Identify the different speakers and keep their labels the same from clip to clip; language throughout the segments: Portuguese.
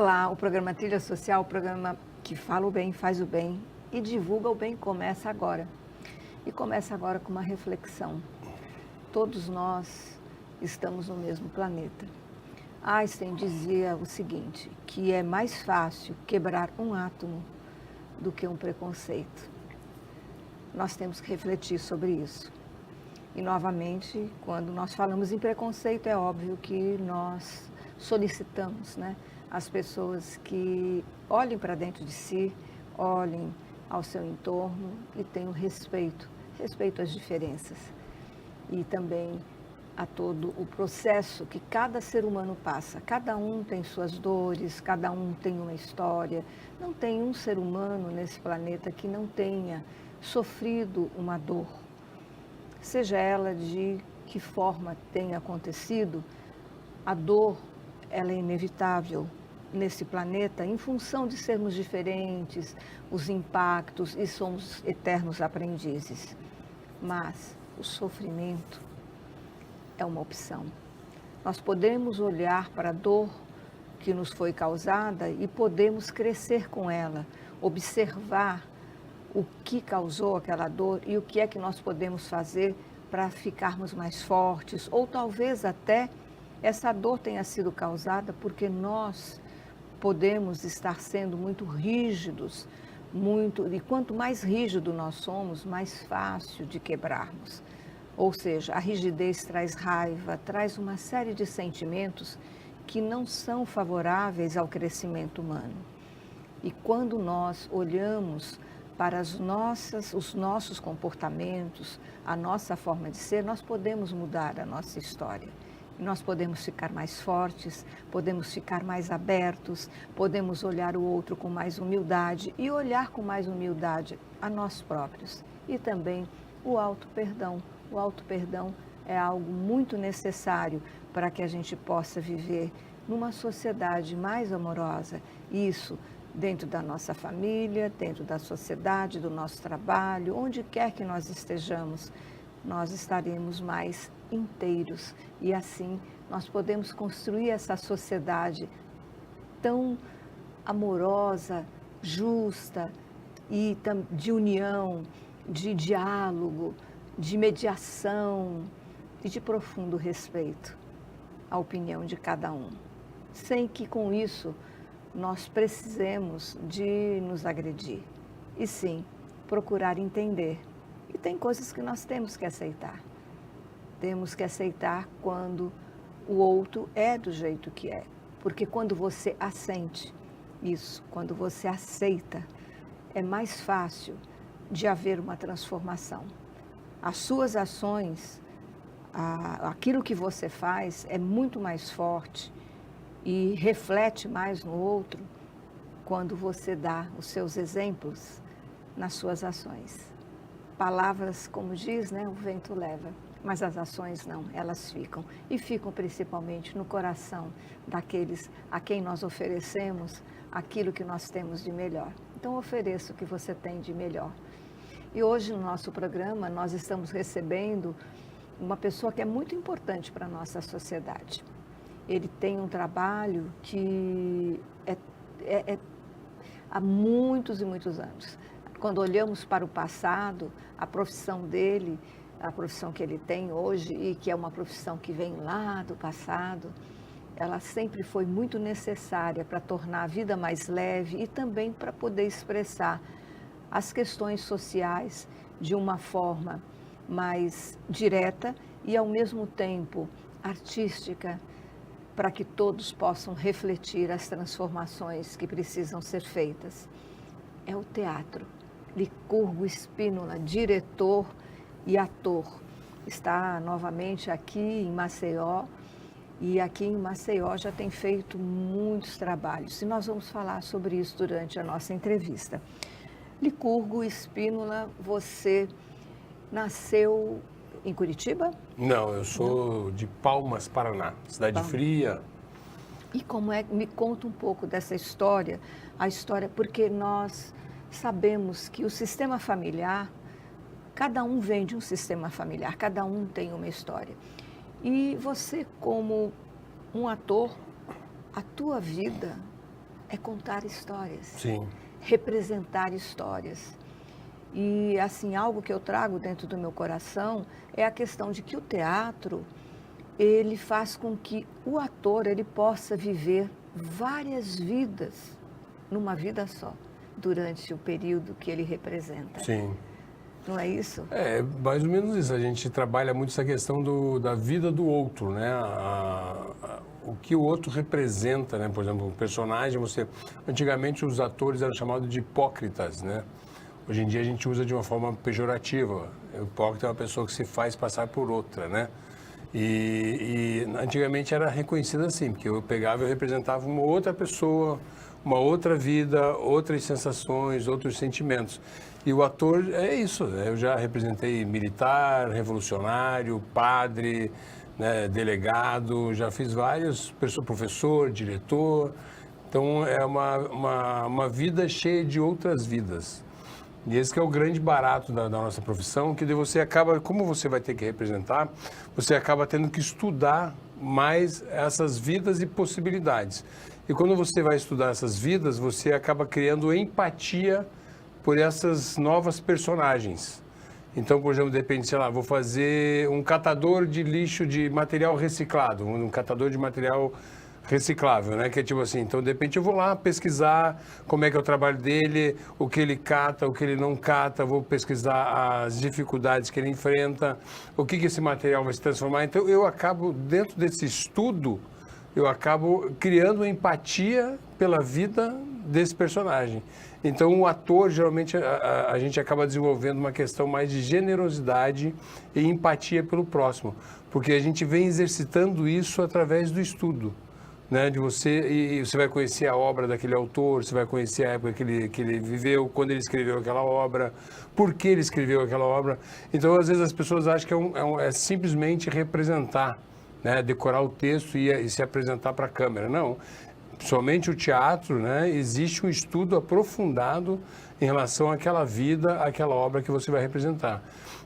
Speaker 1: Olá, o programa Trilha Social, o programa que fala o bem, faz o bem e divulga o bem, começa agora. E começa agora com uma reflexão. Todos nós estamos no mesmo planeta. Einstein dizia o seguinte, que é mais fácil quebrar um átomo do que um preconceito. Nós temos que refletir sobre isso. E, novamente, quando nós falamos em preconceito, é óbvio que nós solicitamos, né, as pessoas que olhem para dentro de si, olhem ao seu entorno e tenham respeito às diferenças. E também a todo o processo que cada ser humano passa. Cada um tem suas dores, cada um tem uma história. Não tem um ser humano nesse planeta que não tenha sofrido uma dor. Seja ela de que forma tenha acontecido, a dor, ela é inevitável nesse planeta em função de sermos diferentes, os impactos e somos eternos aprendizes. Mas o sofrimento é uma opção. Nós podemos olhar para a dor que nos foi causada e podemos crescer com ela, observar o que causou aquela dor e o que é que nós podemos fazer para ficarmos mais fortes, ou talvez até essa dor tenha sido causada porque nós podemos estar sendo muito rígidos, e quanto mais rígido nós somos, mais fácil de quebrarmos. Ou seja, a rigidez traz raiva, traz uma série de sentimentos que não são favoráveis ao crescimento humano. E quando nós olhamos para os nossos comportamentos, a nossa forma de ser, nós podemos mudar a nossa história. E nós podemos ficar mais fortes, podemos ficar mais abertos, podemos olhar o outro com mais humildade e olhar com mais humildade a nós próprios. E também o auto-perdão. O auto-perdão é algo muito necessário para que a gente possa viver numa sociedade mais amorosa. Isso dentro da nossa família, dentro da sociedade, do nosso trabalho, onde quer que nós estejamos, nós estaremos mais inteiros e assim nós podemos construir essa sociedade tão amorosa, justa e de união, de diálogo, de mediação e de profundo respeito à opinião de cada um, sem que com isso nós precisemos de nos agredir, e sim procurar entender. E tem coisas que nós temos que aceitar. Temos que aceitar quando o outro é do jeito que é. Porque quando você assente isso, quando você aceita, é mais fácil de haver uma transformação. As suas ações, aquilo que você faz é muito mais forte e reflete mais no outro quando você dá os seus exemplos nas suas ações. Palavras, como diz, né, o vento leva, mas as ações não, elas ficam. E ficam principalmente no coração daqueles a quem nós oferecemos aquilo que nós temos de melhor. Então, ofereça o que você tem de melhor. E hoje, no nosso programa, nós estamos recebendo uma pessoa que é muito importante para a nossa sociedade. Ele tem um trabalho que é há muitos e muitos anos. Quando olhamos para o passado, a profissão dele, a profissão que ele tem hoje, e que é uma profissão que vem lá do passado, ela sempre foi muito necessária para tornar a vida mais leve e também para poder expressar as questões sociais de uma forma mais direta e, ao mesmo tempo, artística, para que todos possam refletir as transformações que precisam ser feitas. É o teatro. Licurgo Spínola, diretor e ator, está novamente aqui em Maceió, e aqui em Maceió já tem feito muitos trabalhos, e nós vamos falar sobre isso durante a nossa entrevista. Licurgo Spínola, você nasceu em Curitiba?
Speaker 2: Não, eu sou de Palmas, Paraná, cidade fria.
Speaker 1: E como é, me conta um pouco dessa história, a história, porque nós sabemos que o sistema familiar, cada um vem de um sistema familiar, cada um tem uma história. E você, como um ator, a tua vida é contar histórias.
Speaker 2: Sim.
Speaker 1: Representar histórias. E, assim, algo que eu trago dentro do meu coração é a questão de que o teatro, ele faz com que o ator, ele possa viver várias vidas numa vida só, durante o período que ele representa.
Speaker 2: Sim.
Speaker 1: Não é isso?
Speaker 2: É, mais ou menos isso. A gente trabalha muito essa questão da vida do outro, né? O que o outro representa, né? Por exemplo, o personagem, antigamente os atores eram chamados de hipócritas, né? Hoje em dia a gente usa de uma forma pejorativa. O hipócrita é uma pessoa que se faz passar por outra, né? E antigamente era reconhecido assim, porque eu pegava e representava uma outra pessoa, uma outra vida, outras sensações, outros sentimentos. E o ator é isso, né? Eu já representei militar, revolucionário, padre, né, delegado, já fiz vários, professor, diretor. Então é uma vida cheia de outras vidas. E esse que é o grande barato da nossa profissão, que você acaba, como você vai ter que representar, você acaba tendo que estudar mais essas vidas e possibilidades. E quando você vai estudar essas vidas, você acaba criando empatia por essas novas personagens. Então, por exemplo, depende, sei lá, vou fazer um catador de lixo de material reciclado, um catador de material reciclável, né? Que é tipo assim, então de repente eu vou lá pesquisar como é que é o trabalho dele, o que ele cata, o que ele não cata, vou pesquisar as dificuldades que ele enfrenta, o que esse material vai se transformar. Então eu acabo, dentro desse estudo, eu acabo criando empatia pela vida desse personagem. Então o ator, geralmente, a gente acaba desenvolvendo uma questão mais de generosidade e empatia pelo próximo, porque a gente vem exercitando isso através do estudo. Né, de e você vai conhecer a obra daquele autor, você vai conhecer a época que ele viveu, quando ele escreveu aquela obra, por que ele escreveu aquela obra. Então, às vezes, as pessoas acham que é simplesmente representar, né, decorar o texto e se apresentar para a câmera. Não, somente o teatro, né, existe um estudo aprofundado em relação àquela vida, àquela obra que você vai representar.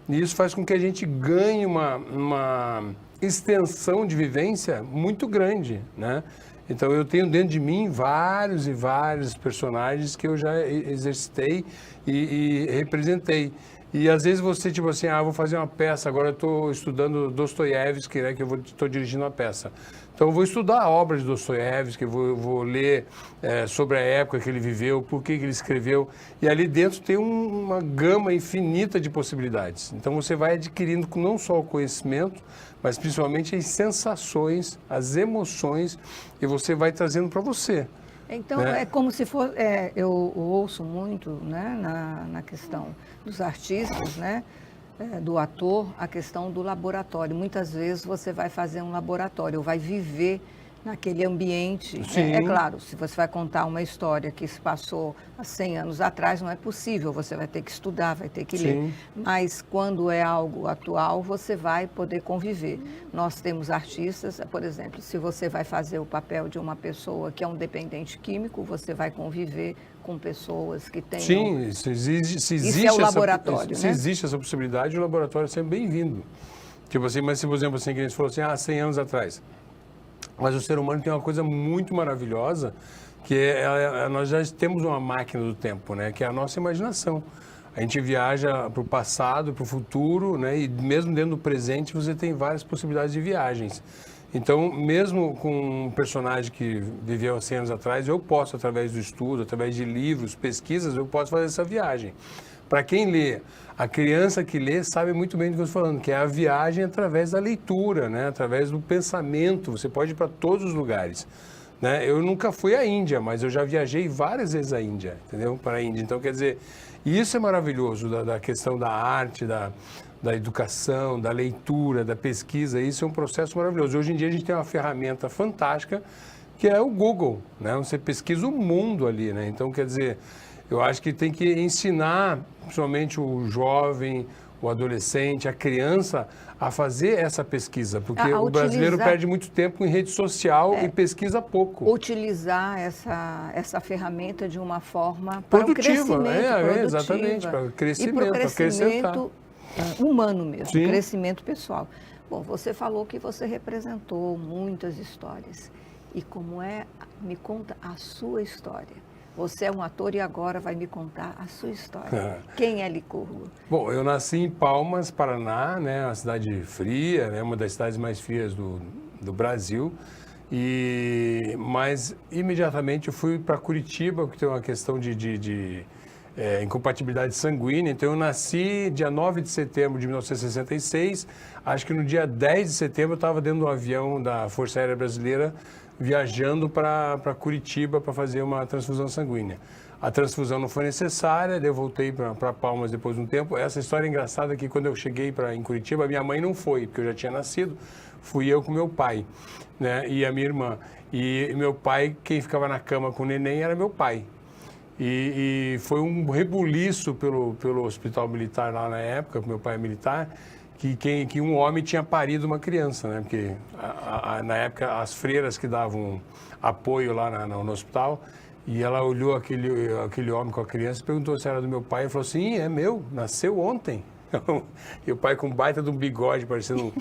Speaker 2: E isso faz com que a gente ganhe uma extensão de vivência muito grande, né? Então eu tenho dentro de mim vários e vários personagens que eu já exercitei e representei. E às vezes você, tipo assim, vou fazer uma peça, agora eu estou estudando Dostoiévski, né, que eu estou dirigindo uma peça. Então eu vou estudar a obra de Dostoiévski, vou ler sobre a época que ele viveu, por que ele escreveu. E ali dentro tem uma gama infinita de possibilidades. Então você vai adquirindo não só o conhecimento, mas principalmente as sensações, as emoções, e você vai trazendo para você.
Speaker 1: Então,
Speaker 2: né?
Speaker 1: É como se fosse, eu ouço muito, né, na questão dos artistas, né, do ator, a questão do laboratório. Muitas vezes você vai fazer um laboratório, vai viver naquele ambiente. É claro, se você vai contar uma história que se passou há 100 anos atrás, não é possível, você vai ter que estudar, vai ter que ler. Mas quando é algo atual, você vai poder conviver. Nós temos artistas, por exemplo, se você vai fazer o papel de uma pessoa que é um dependente químico, você vai conviver com pessoas que têm...
Speaker 2: Sim, se existe
Speaker 1: isso é o laboratório,
Speaker 2: se existe essa possibilidade, o laboratório é sempre bem-vindo. Tipo assim, mas se, por exemplo, assim, que a gente falou assim, 100 anos atrás. Mas o ser humano tem uma coisa muito maravilhosa, que nós já temos uma máquina do tempo, né? Que é a nossa imaginação. A gente viaja para o passado, para o futuro, né? E mesmo dentro do presente você tem várias possibilidades de viagens. Então, mesmo com um personagem que viveu há 100 anos atrás, eu posso, através do estudo, através de livros, pesquisas, eu posso fazer essa viagem. Para quem lê, a criança que lê sabe muito bem do que eu estou falando, que é a viagem através da leitura, né? Através do pensamento. Você pode ir para todos os lugares. Né? Eu nunca fui à Índia, mas eu já viajei várias vezes à Índia, entendeu? Para a Índia. Então, quer dizer, isso é maravilhoso da questão da arte, da educação, da leitura, da pesquisa. Isso é um processo maravilhoso. Hoje em dia a gente tem uma ferramenta fantástica que é o Google, né? Você pesquisa o mundo ali, né? Então, quer dizer, eu acho que tem que ensinar, principalmente o jovem, o adolescente, a criança, a fazer essa pesquisa, porque o brasileiro perde muito tempo em rede social e pesquisa pouco.
Speaker 1: Utilizar essa ferramenta de uma forma
Speaker 2: produtiva,
Speaker 1: para o
Speaker 2: exatamente, para o crescimento,
Speaker 1: e para o crescimento humano mesmo,
Speaker 2: Sim.
Speaker 1: Crescimento pessoal. Bom, você falou que você representou muitas histórias. E como é, me conta a sua história. Você é um ator e agora vai me contar a sua história. Quem é Licurgo?
Speaker 2: Bom, eu nasci em Palmas, Paraná, né, uma cidade fria, né, uma das cidades mais frias do Brasil. Mas imediatamente eu fui para Curitiba, porque tem uma questão de incompatibilidade sanguínea. Então eu nasci dia 9 de setembro de 1966. Acho que no dia 10 de setembro eu estava dentro de um avião da Força Aérea Brasileira viajando para Curitiba para fazer uma transfusão sanguínea. A transfusão não foi necessária, daí eu voltei para Palmas depois de um tempo. Essa história é engraçada que quando eu cheguei em Curitiba, minha mãe não foi, porque eu já tinha nascido. Fui eu com meu pai, né, e a minha irmã. E meu pai, quem ficava na cama com o neném era meu pai. E foi um rebuliço pelo hospital militar lá na época, meu pai é militar, que um homem tinha parido uma criança, né? Porque na época as freiras que davam apoio lá no hospital, e ela olhou aquele homem com a criança e perguntou se era do meu pai, e falou assim, é meu, nasceu ontem. E o pai com baita de um bigode, parecendo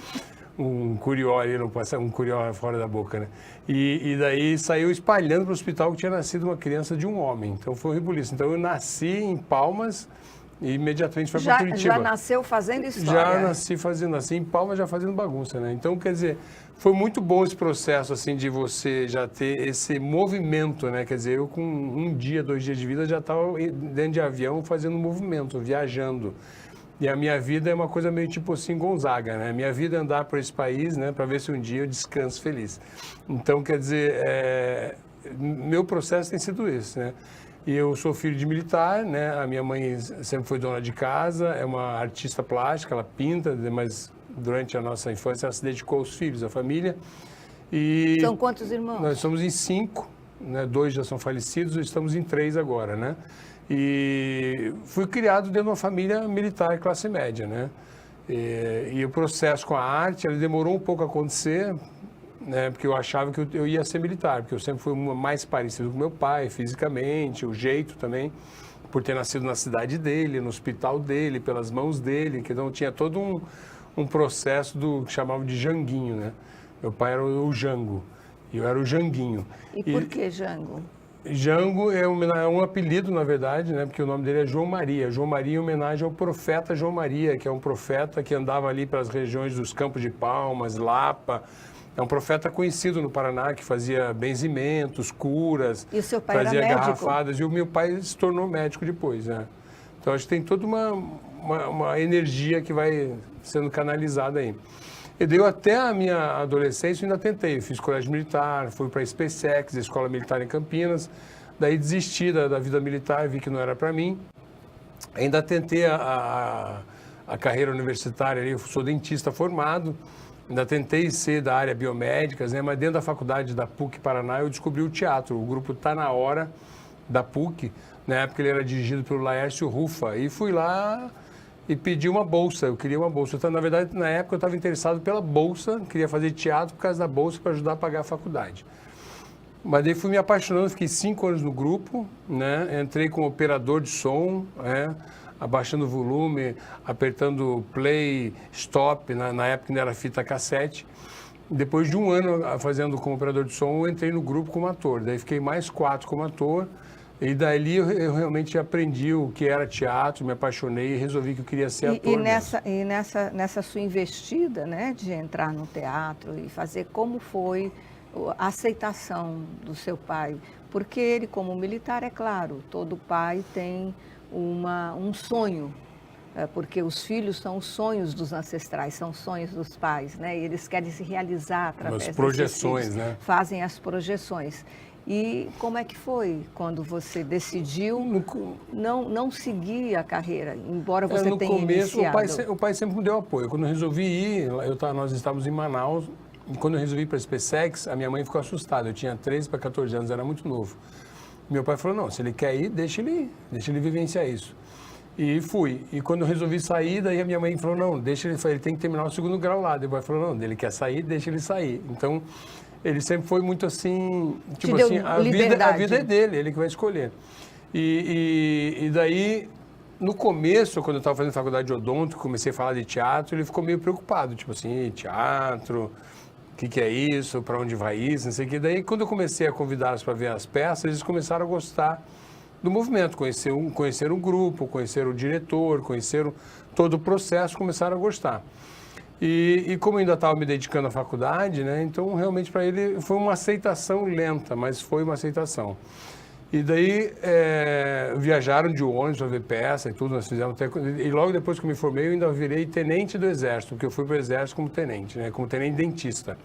Speaker 2: um curió ali, um curió fora da boca, né? E daí saiu espalhando para o hospital que tinha nascido uma criança de um homem. Então foi um rebuliço. Então eu nasci em Palmas e imediatamente foi para Curitiba.
Speaker 1: Já nasceu fazendo história?
Speaker 2: Já nasci em Palmas, já fazendo bagunça, né? Então, quer dizer, foi muito bom esse processo, assim, de você já ter esse movimento, né? Quer dizer, eu com 1 dia, 2 dias de vida já estava dentro de avião fazendo movimento, viajando. E a minha vida é uma coisa meio tipo assim, Gonzaga, né? Minha vida é andar por esse país, né? Para ver se um dia eu descanso feliz. Então, quer dizer, meu processo tem sido esse, né? E eu sou filho de militar, né? A minha mãe sempre foi dona de casa, é uma artista plástica, ela pinta, mas durante a nossa infância ela se dedicou aos filhos, à família. E
Speaker 1: são quantos irmãos?
Speaker 2: Nós somos em 5, né? 2 já são falecidos, estamos em 3 agora, né? E fui criado dentro de uma família militar classe média, né? E o processo com a arte, ele demorou um pouco a acontecer, né? Porque eu achava que eu ia ser militar, porque eu sempre fui mais parecido com meu pai, fisicamente, o jeito também, por ter nascido na cidade dele, no hospital dele, pelas mãos dele, que então tinha todo um processo do que chamavam de Janguinho, né? Meu pai era o Jango, e eu era o Janguinho.
Speaker 1: E por que Jango?
Speaker 2: Jango é um apelido, na verdade, né? Porque o nome dele é João Maria. João Maria em homenagem ao profeta João Maria, que é um profeta que andava ali pelas regiões dos Campos de Palmas, Lapa. É um profeta conhecido no Paraná, que fazia benzimentos, curas,
Speaker 1: e o seu pai
Speaker 2: fazia
Speaker 1: era médico?
Speaker 2: Garrafadas. E o meu pai se tornou médico depois, né? Então, acho que tem toda uma energia que vai sendo canalizada aí. E deu até a minha adolescência, eu ainda tentei. Fiz colégio militar, fui para a SpaceX, a Escola Militar em Campinas. Daí desisti da vida militar, vi que não era para mim. Ainda tentei a carreira universitária, eu sou dentista formado. Ainda tentei ser da área biomédicas, né? Mas dentro da faculdade da PUC Paraná eu descobri o teatro. O grupo Tá Na Hora, da PUC. Na época ele era dirigido pelo Laércio Rufa. E fui lá e pedi uma bolsa, eu queria uma bolsa. Então, na verdade, na época eu estava interessado pela bolsa, queria fazer teatro por causa da bolsa para ajudar a pagar a faculdade. Mas daí fui me apaixonando, fiquei 5 anos no grupo, né? Entrei como operador de som, né? Abaixando o volume, apertando play, stop, na época ainda era fita cassete. Depois de 1 ano fazendo como operador de som, eu entrei no grupo como ator. Daí fiquei mais 4 como ator. E dali eu realmente aprendi o que era teatro, me apaixonei e resolvi que eu queria ser ator.
Speaker 1: E nessa sua investida, né, de entrar no teatro e fazer, como foi a aceitação do seu pai? Porque ele, como militar, é claro, todo pai tem um sonho, porque os filhos são os sonhos dos ancestrais, são os sonhos dos pais, né? E eles querem se realizar através das
Speaker 2: projeções, né?
Speaker 1: Fazem as projeções. E como é que foi quando você decidiu não seguir a carreira, embora você tenha iniciado?
Speaker 2: No começo, o pai sempre me deu apoio. Quando eu resolvi ir, nós estávamos em Manaus, e quando eu resolvi ir para a SpaceX, a minha mãe ficou assustada. Eu tinha 13 para 14 anos, era muito novo. Meu pai falou, não, se ele quer ir, deixa ele vivenciar isso. E fui. E quando eu resolvi sair, daí a minha mãe falou, não, deixa ele tem que terminar o 2º grau lá. Daí o pai falou, não, ele quer sair, deixa ele sair. Então, ele sempre foi muito assim, tipo assim, a vida é dele, ele que vai escolher. E daí, no começo, quando eu estava fazendo faculdade de odonto, comecei a falar de teatro, ele ficou meio preocupado, tipo assim, teatro, que é isso, para onde vai isso, não sei o que. Daí, quando eu comecei a convidá-los para ver as peças, eles começaram a gostar do movimento, conhecer um grupo, conhecer o diretor, conhecer todo o processo, começaram a gostar. E como eu ainda estava me dedicando à faculdade, né, então realmente para ele foi uma aceitação lenta, mas foi uma aceitação. E daí viajaram de ônibus para ver peça e tudo, nós fizemos até... E logo depois que eu me formei, eu ainda virei tenente do Exército, porque eu fui para o Exército como tenente, né, como tenente dentista.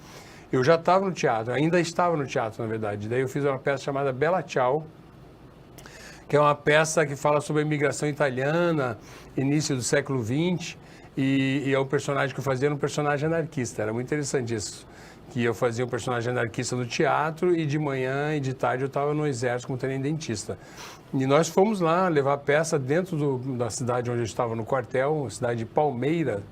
Speaker 2: Eu já estava no teatro, ainda estava no teatro, na verdade. Daí eu fiz uma peça chamada Bella Ciao, que é uma peça que fala sobre a imigração italiana, início do século XX, e é um personagem que eu fazia, um personagem anarquista. Era muito interessante isso, que eu fazia um personagem anarquista no teatro e de manhã e de tarde eu estava no Exército como tenente dentista. E nós fomos lá levar a peça dentro da cidade onde eu estava no quartel, a cidade de Palmeira,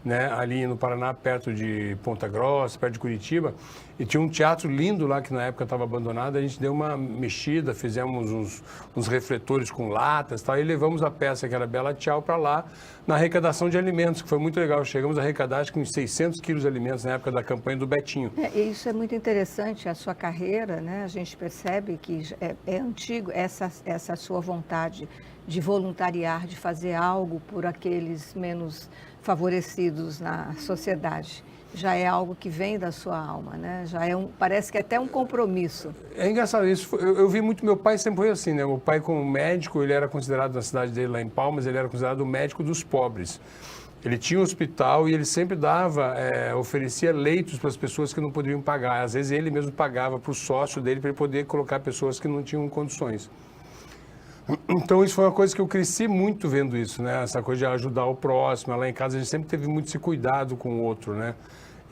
Speaker 2: né, ali no Paraná, perto de Ponta Grossa, perto de Curitiba, e tinha um teatro lindo lá que na época estava abandonado. A gente deu uma mexida, fizemos uns refletores com latas, tal, e levamos a peça que era Bella Ciao para lá na arrecadação de alimentos, que foi muito legal. Chegamos a arrecadar acho que uns 600 quilos de alimentos na época da campanha do Betinho.
Speaker 1: Isso é muito interessante, a sua carreira, né? A gente percebe que é antigo essa sua vontade de voluntariar, de fazer algo por aqueles menos favorecidos na sociedade. Já é algo que vem da sua alma, né? Já parece que é até um compromisso. É
Speaker 2: engraçado isso. Eu vi muito, meu pai sempre foi assim, né? Meu pai, como médico, ele era considerado, na cidade dele, lá em Palmas, ele era considerado o médico dos pobres. Ele tinha um hospital e ele sempre oferecia leitos para as pessoas que não poderiam pagar. Às vezes ele mesmo pagava para o sócio dele para ele poder colocar pessoas que não tinham condições. Então, isso foi uma coisa que eu cresci muito vendo isso, né? Essa coisa de ajudar o próximo. Lá em casa, a gente sempre teve muito esse cuidado com o outro, né?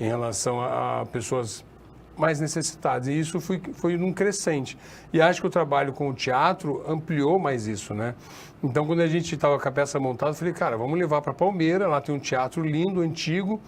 Speaker 2: Em relação a pessoas mais necessitadas. E isso foi num crescente. E acho que o trabalho com o teatro ampliou mais isso, né? Então, quando a gente estava com a peça montada, eu falei, cara, vamos levar para Palmeira, lá tem um teatro lindo, antigo,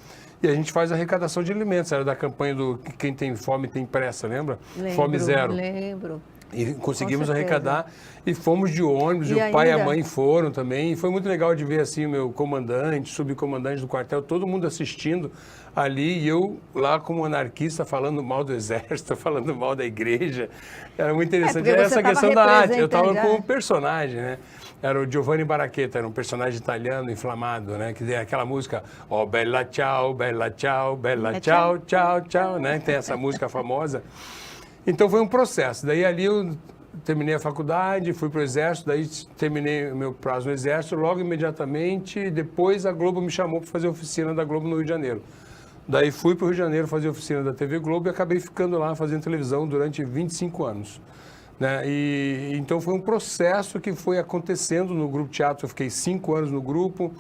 Speaker 2: e a gente faz arrecadação de alimentos. Era da campanha do Quem Tem Fome Tem Pressa, lembra? Fome Zero.
Speaker 1: Lembro.
Speaker 2: E conseguimos arrecadar e fomos de ônibus, e o pai e a mãe foram também. E foi muito legal de ver assim o meu comandante, subcomandante do quartel, todo mundo assistindo ali, e eu lá como anarquista falando mal do exército, falando mal da igreja. Era muito interessante. Era essa questão da arte. Eu estava como personagem, né? Era o Giovanni Baracchetta, era um personagem italiano inflamado, né? Que tem aquela música, oh, bella ciao, bella ciao, bella ciao, ciao, ciao, né? Tem essa música famosa. Então foi um processo. Daí ali eu terminei a faculdade, fui para o Exército, daí terminei o meu prazo no Exército, logo imediatamente, depois a Globo me chamou para fazer oficina da Globo no Rio de Janeiro. Daí fui para o Rio de Janeiro fazer oficina da TV Globo e acabei ficando lá fazendo televisão durante 25 anos. Né? E então foi um processo que foi acontecendo no Grupo Teatro. Eu fiquei 5 anos no grupo,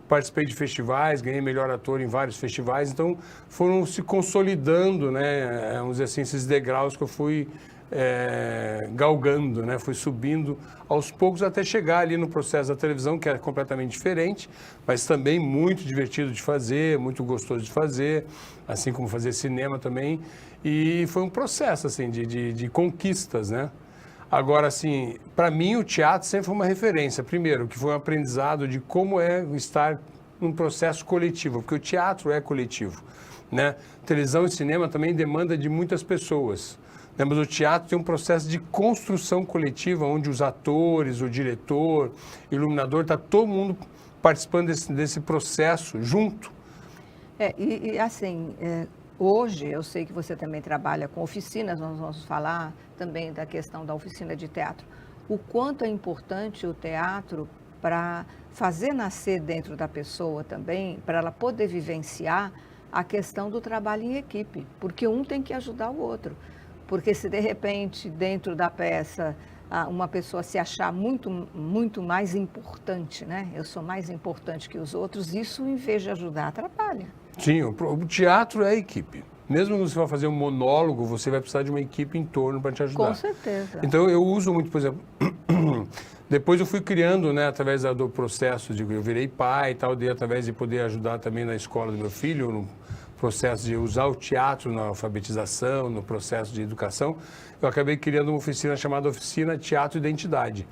Speaker 2: participei de festivais, ganhei melhor ator em vários festivais. Então foram se consolidando, né, vamos dizer assim, esses degraus que eu fui galgando, né? Fui subindo aos poucos até chegar ali no processo da televisão, que é completamente diferente, mas também muito divertido de fazer, muito gostoso de fazer, assim como fazer cinema também. E foi um processo assim de conquistas, né? Agora, assim, para mim o teatro sempre foi uma referência. Primeiro, que foi um aprendizado de como é estar num processo coletivo, porque o teatro é coletivo, né? Televisão e cinema também demanda de muitas pessoas, né? Mas o teatro tem um processo de construção coletiva, onde os atores, o diretor, o iluminador, está todo mundo participando desse processo junto.
Speaker 1: Hoje, eu sei que você também trabalha com oficinas, nós vamos falar também da questão da oficina de teatro. O quanto é importante o teatro para fazer nascer dentro da pessoa também, para ela poder vivenciar a questão do trabalho em equipe, porque um tem que ajudar o outro. Porque se de repente, dentro da peça, uma pessoa se achar muito mais importante, né? Eu sou mais importante que os outros, isso, em vez de ajudar, atrapalha.
Speaker 2: Sim, o teatro é a equipe. Mesmo que você vá fazer um monólogo, você vai precisar de uma equipe em torno para te ajudar.
Speaker 1: Com certeza.
Speaker 2: Então, eu uso muito, por exemplo... Depois eu fui criando, né, através do processo de eu virei pai e tal, através de poder ajudar também na escola do meu filho, processo de usar o teatro na alfabetização, no processo de educação, eu acabei criando uma oficina chamada Oficina Teatro Identidade,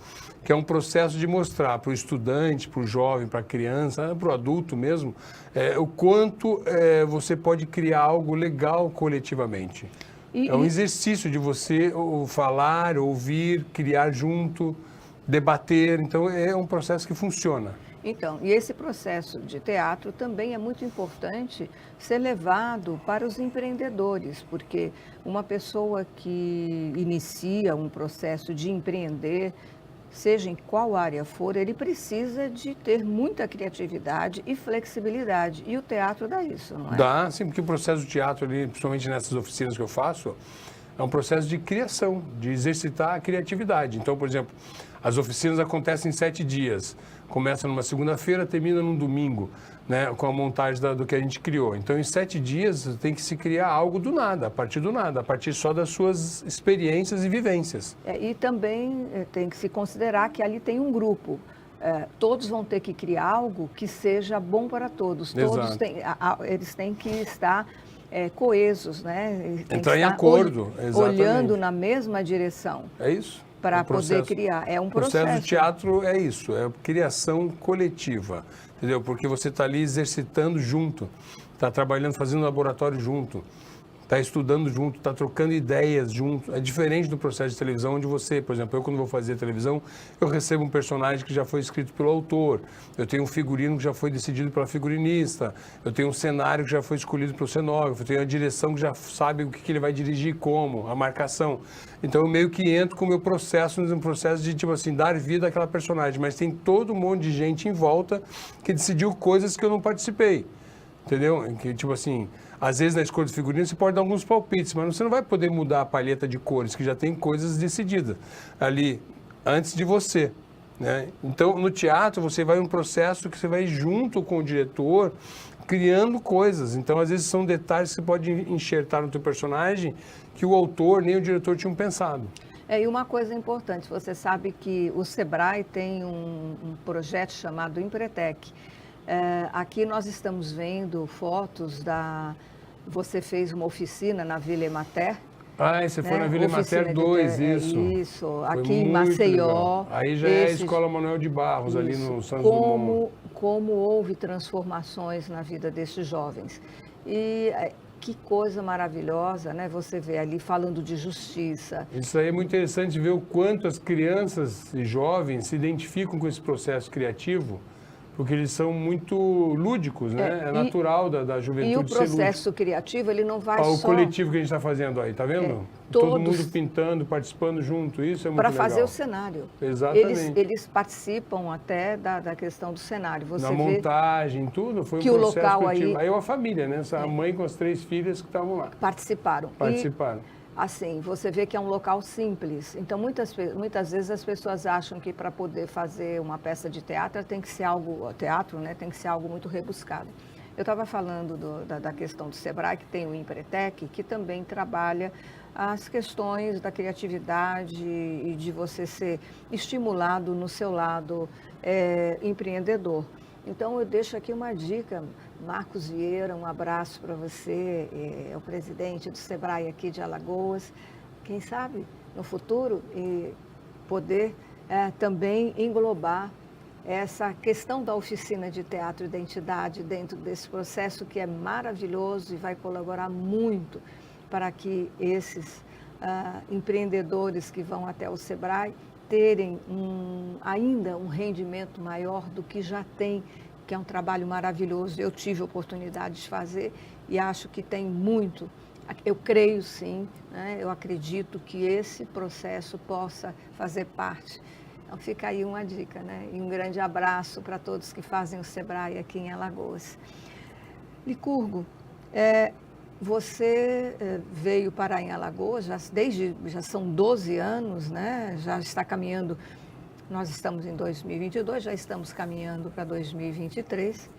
Speaker 2: que é um processo de mostrar para o estudante, para o jovem, para a criança, para o adulto mesmo, o quanto você pode criar algo legal coletivamente. É um exercício de você falar, ouvir, criar junto, debater. Então, é um processo que funciona.
Speaker 1: Então, e esse processo de teatro também é muito importante ser levado para os empreendedores, porque uma pessoa que inicia um processo de empreender, seja em qual área for, ele precisa de ter muita criatividade e flexibilidade. E o teatro dá isso, não é?
Speaker 2: Dá, sim, porque o processo do teatro, ali, principalmente nessas oficinas que eu faço, é um processo de criação, de exercitar a criatividade. Então, por exemplo, as oficinas acontecem em 7 dias. Começa numa segunda-feira, termina num domingo, né, com a montagem do que a gente criou. Então, em 7 dias, tem que se criar algo do nada, a partir só das suas experiências e vivências.
Speaker 1: E também tem que se considerar que ali tem um grupo. Todos vão ter que criar algo que seja bom para todos. Todos eles têm que estar coesos, né?
Speaker 2: Entrar em acordo, exatamente.
Speaker 1: Olhando na mesma direção.
Speaker 2: É isso.
Speaker 1: Para poder criar. É um processo.
Speaker 2: O processo do teatro é isso, é criação coletiva, entendeu? Porque você está ali exercitando junto, está trabalhando, fazendo laboratório junto, está estudando junto, está trocando ideias junto. É diferente do processo de televisão, onde você, por exemplo, eu quando vou fazer televisão, eu recebo um personagem que já foi escrito pelo autor, eu tenho um figurino que já foi decidido pela figurinista, eu tenho um cenário que já foi escolhido pelo cenógrafo, eu tenho a direção que já sabe o que ele vai dirigir, como, a marcação. Então eu meio que entro com o meu processo, um processo de, tipo assim, dar vida àquela personagem, mas tem todo um monte de gente em volta que decidiu coisas que eu não participei. Entendeu? Que, tipo assim, às vezes na escolha de figurino você pode dar alguns palpites, mas você não vai poder mudar a palheta de cores, que já tem coisas decididas ali antes de você, né? Então, no teatro, você vai um processo que você vai junto com o diretor, criando coisas. Então, às vezes, são detalhes que você pode enxertar no teu personagem que o autor nem o diretor tinham pensado.
Speaker 1: E uma coisa importante, você sabe que o Sebrae tem um projeto chamado Empretec. Aqui nós estamos vendo fotos Você fez uma oficina na Vila Emater.
Speaker 2: Você foi na Vila Emater 2, isso.
Speaker 1: Isso, aqui em Maceió.
Speaker 2: Legal. Aí já é a Escola Manuel de Barros, isso, ali no Santos Dumont.
Speaker 1: Como houve transformações na vida desses jovens. E que coisa maravilhosa, né? Você vê ali falando de justiça.
Speaker 2: Isso aí é muito interessante ver o quanto as crianças e jovens se identificam com esse processo criativo, porque eles são muito lúdicos, né? É natural da juventude ser lúdico.
Speaker 1: E o processo criativo, ele não vai só...
Speaker 2: O coletivo que a gente está fazendo aí, tá vendo? Todo mundo pintando, participando junto, isso é muito legal.
Speaker 1: Para fazer o cenário.
Speaker 2: Exatamente.
Speaker 1: Eles participam até da questão do cenário. Você
Speaker 2: na montagem, tudo, foi um
Speaker 1: que
Speaker 2: processo
Speaker 1: o local
Speaker 2: criativo. Aí a família, né? A mãe com as 3 filhas que estavam lá.
Speaker 1: Participaram. Assim, você vê que é um local simples. Então, muitas vezes as pessoas acham que para poder fazer uma peça de teatro tem que ser algo, tem que ser algo muito rebuscado. Eu estava falando da questão do Sebrae, que tem o Empretec, que também trabalha as questões da criatividade e de você ser estimulado no seu lado empreendedor. Então, eu deixo aqui uma dica. Marcos Vieira, um abraço para você, é o presidente do Sebrae aqui de Alagoas. Quem sabe, no futuro, poder também englobar essa questão da oficina de teatro identidade dentro desse processo que é maravilhoso e vai colaborar muito para que esses empreendedores que vão até o Sebrae terem ainda um rendimento maior do que já tem, que é um trabalho maravilhoso. Eu tive a oportunidade de fazer e acho que tem muito. Eu creio sim, né? Eu acredito que esse processo possa fazer parte. Então fica aí uma dica, né? E um grande abraço para todos que fazem o Sebrae aqui em Alagoas. Licurgo, você veio parar em Alagoas, já são 12 anos, né? Já está caminhando. Nós estamos em 2022, já estamos caminhando para 2023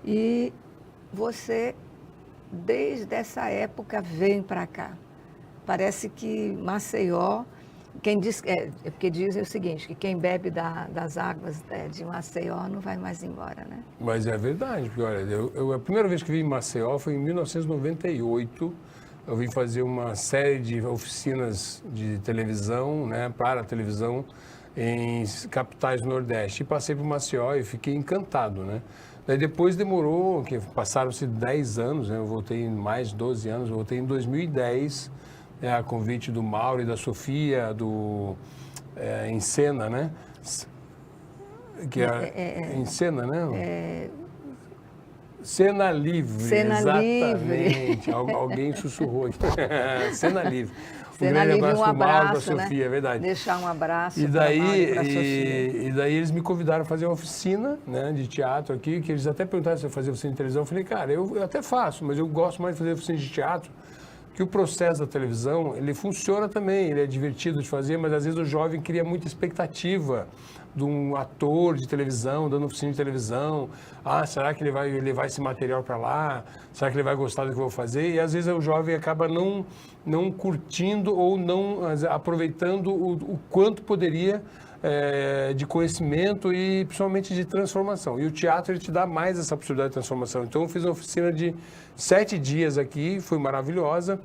Speaker 1: e você, desde essa época, vem para cá. Parece que Maceió Quem diz, porque dizem o seguinte, que quem bebe das águas de Maceió não vai mais embora, né?
Speaker 2: Mas é verdade, porque olha, a primeira vez que vim em Maceió foi em 1998. Eu vim fazer uma série de oficinas de televisão, né, para a televisão, em capitais do Nordeste. E passei por Maceió e fiquei encantado, né? Daí depois demorou, que passaram-se 10 anos, né? Eu voltei em mais de 12 anos, eu voltei em 2010, a convite do Mauro e da Sofia, em Cena, né? Que em Cena, né? Cena Livre,
Speaker 1: Cena
Speaker 2: exatamente.
Speaker 1: Livre.
Speaker 2: Alguém sussurrou aqui. Cena Livre.
Speaker 1: Cena Livre, um abraço,
Speaker 2: para a Sofia,
Speaker 1: né?
Speaker 2: é verdade.
Speaker 1: Deixar um abraço
Speaker 2: para
Speaker 1: Mauro e para a Sofia.
Speaker 2: E daí eles me convidaram a fazer uma oficina, né, de teatro aqui, que eles até perguntaram se eu fazia oficina de televisão. Eu falei, cara, eu até faço, mas eu gosto mais de fazer oficina de teatro, que o processo da televisão, ele funciona também, ele é divertido de fazer, mas às vezes o jovem cria muita expectativa de um ator de televisão, dando oficina de televisão. Ah, será que ele vai levar esse material para lá? Será que ele vai gostar do que eu vou fazer? E às vezes o jovem acaba não curtindo ou não aproveitando o quanto poderia de conhecimento e principalmente de transformação. E o teatro ele te dá mais essa possibilidade de transformação. Então eu fiz uma oficina de 7 dias aqui, foi maravilhosa.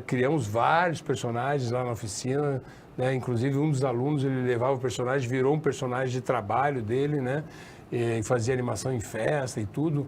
Speaker 2: Criamos vários personagens lá na oficina, né? Inclusive um dos alunos ele levava o personagem, virou um personagem de trabalho dele, né? E fazia animação em festa e tudo.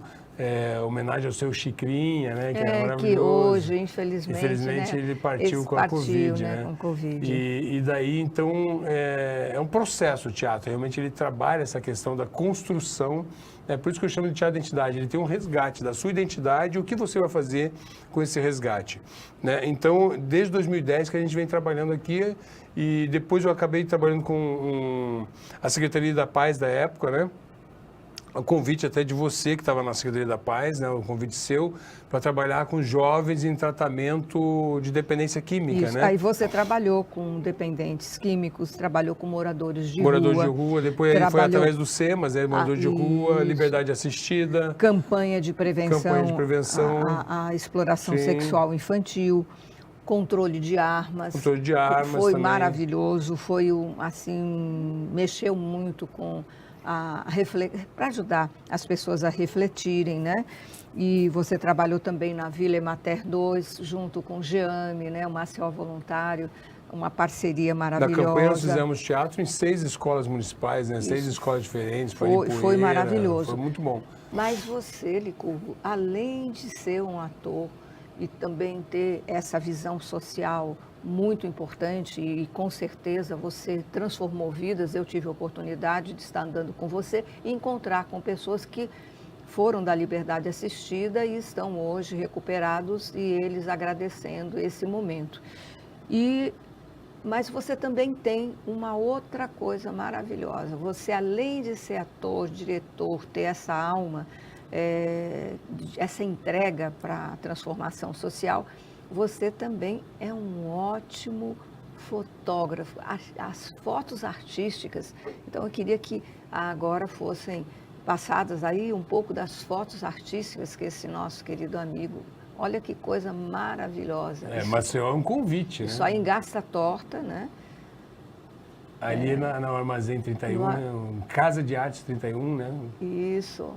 Speaker 2: Homenagem ao seu Chicrinha, né? Que era maravilhoso.
Speaker 1: Que hoje, infelizmente,
Speaker 2: né? Ele partiu com a Covid, né?
Speaker 1: Com Covid.
Speaker 2: E daí, então, é um processo o teatro. Realmente ele trabalha essa questão da construção. É por isso que eu chamo de teatro de identidade. Ele tem um resgate da sua identidade e o que você vai fazer com esse resgate, né? Então, desde 2010 que a gente vem trabalhando aqui e depois eu acabei trabalhando com a Secretaria da Paz da época, né? O convite até de você que estava na Secretaria da Paz, né? O convite seu para trabalhar com jovens em tratamento de dependência química,
Speaker 1: Isso.
Speaker 2: né?
Speaker 1: Aí você trabalhou com dependentes químicos, trabalhou com moradores de rua.
Speaker 2: Depois foi através do SEMAS, morador de rua, liberdade assistida.
Speaker 1: Campanha de prevenção à exploração sexual infantil. Controle de armas.
Speaker 2: Controle de armas
Speaker 1: foi
Speaker 2: também.
Speaker 1: Maravilhoso, foi mexeu muito com para ajudar as pessoas a refletirem, né? E você trabalhou também na Vila Emater 2, junto com o GEAME, né? O Maceió Voluntário, uma parceria maravilhosa.
Speaker 2: Na campanha nós fizemos teatro em 6 escolas municipais, né? 6 escolas diferentes.
Speaker 1: Foi maravilhoso.
Speaker 2: Foi muito bom.
Speaker 1: Mas você, Licurgo, além de ser um ator e também ter essa visão social muito importante e com certeza você transformou vidas. Eu tive a oportunidade de estar andando com você e encontrar com pessoas que foram da liberdade assistida e estão hoje recuperados e eles agradecendo esse momento. Mas você também tem uma outra coisa maravilhosa. Você, além de ser ator, diretor, ter essa alma, essa entrega para a transformação social, você também é um ótimo fotógrafo. As fotos artísticas, então eu queria que agora fossem passadas aí um pouco das fotos artísticas que esse nosso querido amigo, olha que coisa maravilhosa.
Speaker 2: Maceió é um convite, né?
Speaker 1: Só em Gasta Torta, né?
Speaker 2: Ali na Armazém 31, Casa de Artes 31, né?
Speaker 1: Isso.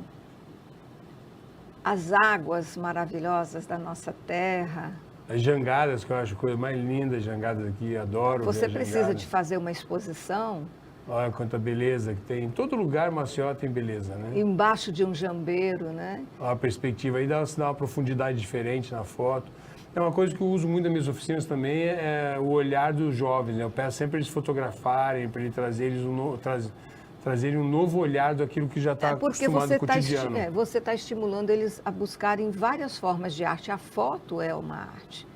Speaker 1: As águas maravilhosas da nossa terra.
Speaker 2: As jangadas, que eu acho a coisa mais linda, as jangadas aqui, adoro.
Speaker 1: Você precisa de fazer uma exposição?
Speaker 2: Olha quanta beleza que tem. Em todo lugar, Maceió tem beleza, né?
Speaker 1: Embaixo de um jambeiro, né?
Speaker 2: A perspectiva aí dá uma profundidade diferente na foto. É uma coisa que eu uso muito nas minhas oficinas também, é o olhar dos jovens, né? Eu peço sempre eles fotografarem, para trazerem um novo olhar daquilo que já está acostumado no cotidiano.
Speaker 1: Você está estimulando eles a buscarem várias formas de arte. A foto é uma arte.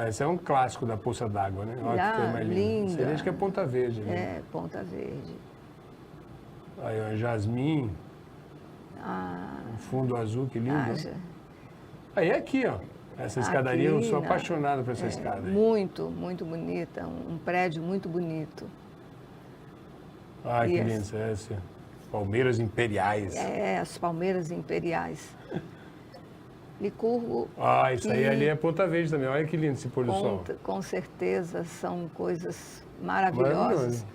Speaker 2: Esse é um clássico da Poça d'Água, né? Olha que coisa mais linda. Você acha que é Ponta Verde. Né?
Speaker 1: Ponta Verde.
Speaker 2: Aí, ó, Jasmim. Um fundo azul, que lindo. Aí é aqui, ó. Essa escadaria, eu sou apaixonado por essa escada.
Speaker 1: Muito, muito bonita. Um prédio muito bonito.
Speaker 2: Ah, que lindo, essa. Palmeiras Imperiais.
Speaker 1: As Palmeiras Imperiais. Licurgo.
Speaker 2: Isso aí ali é Ponta Verde também. Olha que lindo esse pôr do sol.
Speaker 1: Com certeza são coisas maravilhosos.
Speaker 2: Maravilhoso.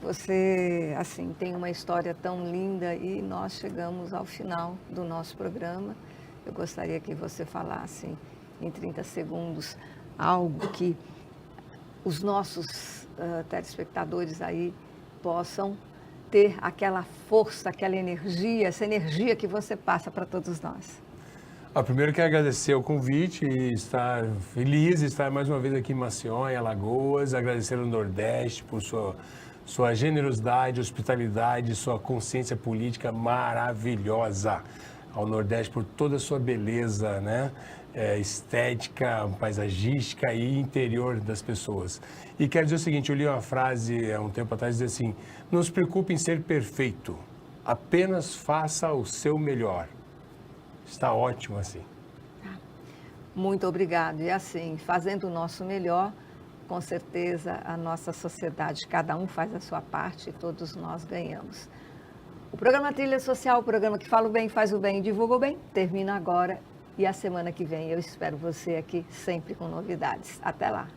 Speaker 1: Você, assim, tem uma história tão linda e nós chegamos ao final do nosso programa. Eu gostaria que você falasse em 30 segundos algo que os nossos telespectadores aí possam ter aquela força, aquela energia, essa energia que você passa para todos nós.
Speaker 2: Primeiro quero agradecer o convite e estar feliz de estar mais uma vez aqui em Maceió, em Alagoas, agradecer ao Nordeste por sua generosidade, hospitalidade, sua consciência política maravilhosa. Ao Nordeste por toda a sua beleza, né? Estética, paisagística e interior das pessoas. E quero dizer o seguinte, eu li uma frase há um tempo atrás, dizia assim, não se preocupe em ser perfeito, apenas faça o seu melhor. Está ótimo assim.
Speaker 1: Muito obrigada. E assim, fazendo o nosso melhor, com certeza a nossa sociedade, cada um faz a sua parte e todos nós ganhamos. O programa Trilha Social, o programa que fala o bem, faz o bem e divulga o bem, termina agora. E a semana que vem eu espero você aqui sempre com novidades. Até lá.